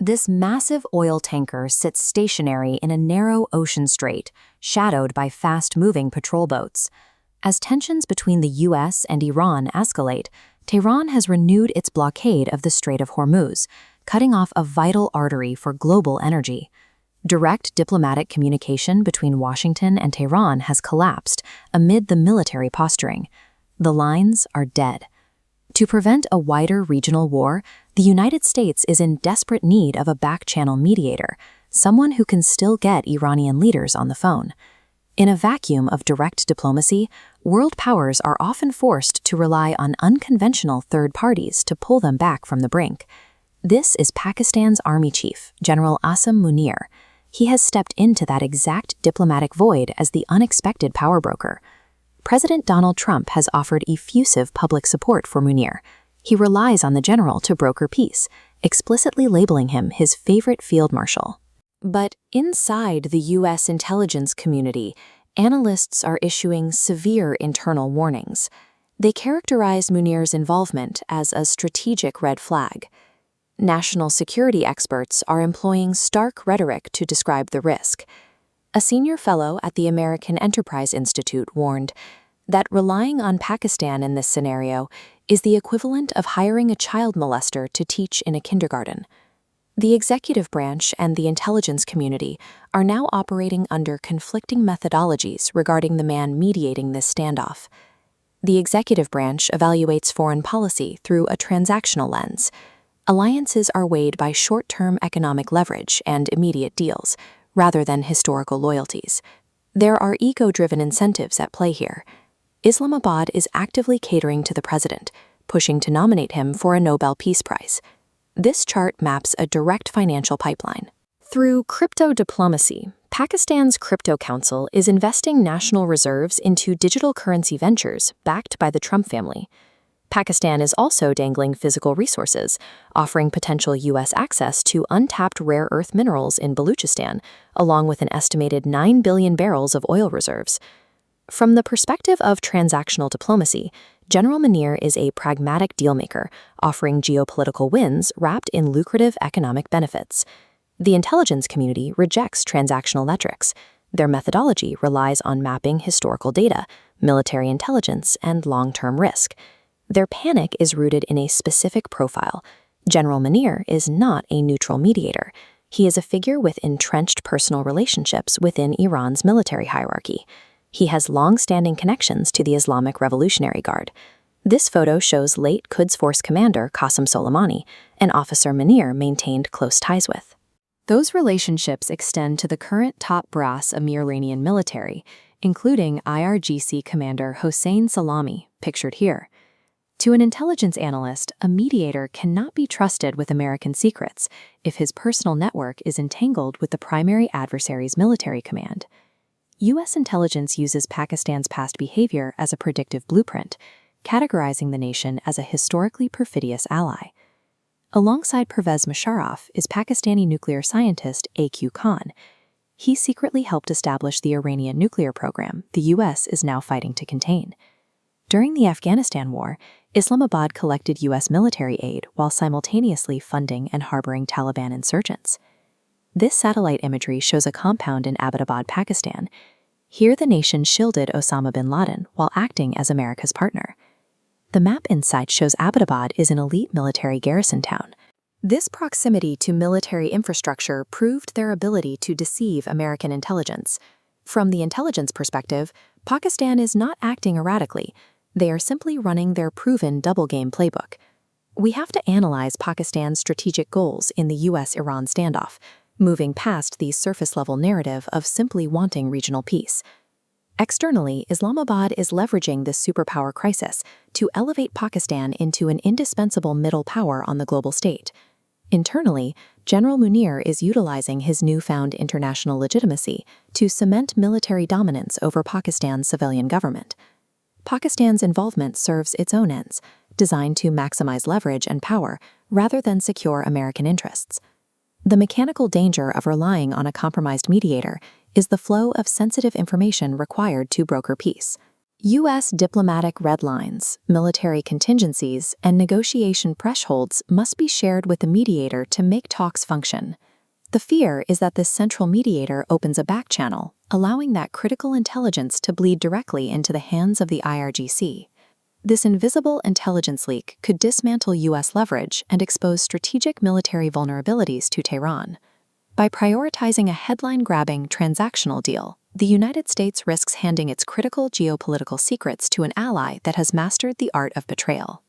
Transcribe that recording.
This massive oil tanker sits stationary in a narrow ocean strait, shadowed by fast-moving patrol boats. As tensions between the U.S. and Iran escalate, Tehran has renewed its blockade of the Strait of Hormuz, cutting off a vital artery for global energy. Direct diplomatic communication between Washington and Tehran has collapsed amid the military posturing. The lines are dead. To prevent a wider regional war, the United States is in desperate need of a back-channel mediator, someone who can still get Iranian leaders on the phone. In a vacuum of direct diplomacy, world powers are often forced to rely on unconventional third parties to pull them back from the brink. This is Pakistan's Army Chief, General Asim Munir. He has stepped into that exact diplomatic void as the unexpected power broker. President Donald Trump has offered effusive public support for Munir. He relies on the general to broker peace, explicitly labeling him his favorite field marshal. But inside the U.S. intelligence community, analysts are issuing severe internal warnings. They characterize Munir's involvement as a strategic red flag. National security experts are employing stark rhetoric to describe the risk. A senior fellow at the American Enterprise Institute warned that relying on Pakistan in this scenario is the equivalent of hiring a child molester to teach in a kindergarten. The executive branch and the intelligence community are now operating under conflicting methodologies regarding the man mediating this standoff. The executive branch evaluates foreign policy through a transactional lens. Alliances are weighed by short-term economic leverage and immediate deals, rather than historical loyalties. There are ego-driven incentives at play here. Islamabad is actively catering to the president, pushing to nominate him for a Nobel Peace Prize. This chart maps a direct financial pipeline. Through crypto diplomacy, Pakistan's Crypto Council is investing national reserves into digital currency ventures backed by the Trump family. Pakistan is also dangling physical resources, offering potential U.S. access to untapped rare earth minerals in Baluchistan, along with an estimated 9 billion barrels of oil reserves. From the perspective of transactional diplomacy, General Munir is a pragmatic dealmaker, offering geopolitical wins wrapped in lucrative economic benefits. The intelligence community rejects transactional metrics. Their methodology relies on mapping historical data, military intelligence, and long-term risk. Their panic is rooted in a specific profile. General Munir is not a neutral mediator. He is a figure with entrenched personal relationships within Iran's military hierarchy. He has long-standing connections to the Islamic Revolutionary Guard. This photo shows late Quds Force commander Qasim Soleimani, an officer Munir maintained close ties with. Those relationships extend to the current top brass of Iranian military, including IRGC commander Hossein Salami, pictured here. To an intelligence analyst, a mediator cannot be trusted with American secrets if his personal network is entangled with the primary adversary's military command. U.S. intelligence uses Pakistan's past behavior as a predictive blueprint, categorizing the nation as a historically perfidious ally. Alongside Pervez Musharraf is Pakistani nuclear scientist A.Q. Khan. He secretly helped establish the Iranian nuclear program the U.S. is now fighting to contain. During the Afghanistan war, Islamabad collected U.S. military aid while simultaneously funding and harboring Taliban insurgents. This satellite imagery shows a compound in Abbottabad, Pakistan. Here the nation shielded Osama bin Laden while acting as America's partner. The map inside shows Abbottabad is an elite military garrison town. This proximity to military infrastructure proved their ability to deceive American intelligence. From the intelligence perspective, Pakistan is not acting erratically. They are simply running their proven double-game playbook. We have to analyze Pakistan's strategic goals in the U.S.-Iran standoff, moving past the surface-level narrative of simply wanting regional peace. Externally, Islamabad is leveraging this superpower crisis to elevate Pakistan into an indispensable middle power on the global stage. Internally, General Munir is utilizing his newfound international legitimacy to cement military dominance over Pakistan's civilian government. Pakistan's involvement serves its own ends, designed to maximize leverage and power rather than secure American interests. The mechanical danger of relying on a compromised mediator is the flow of sensitive information required to broker peace. U.S. diplomatic red lines, military contingencies, and negotiation thresholds must be shared with the mediator to make talks function. The fear is that this central mediator opens a back channel, allowing that critical intelligence to bleed directly into the hands of the IRGC. This invisible intelligence leak could dismantle U.S. leverage and expose strategic military vulnerabilities to Tehran. By prioritizing a headline-grabbing transactional deal, the United States risks handing its critical geopolitical secrets to an ally that has mastered the art of betrayal.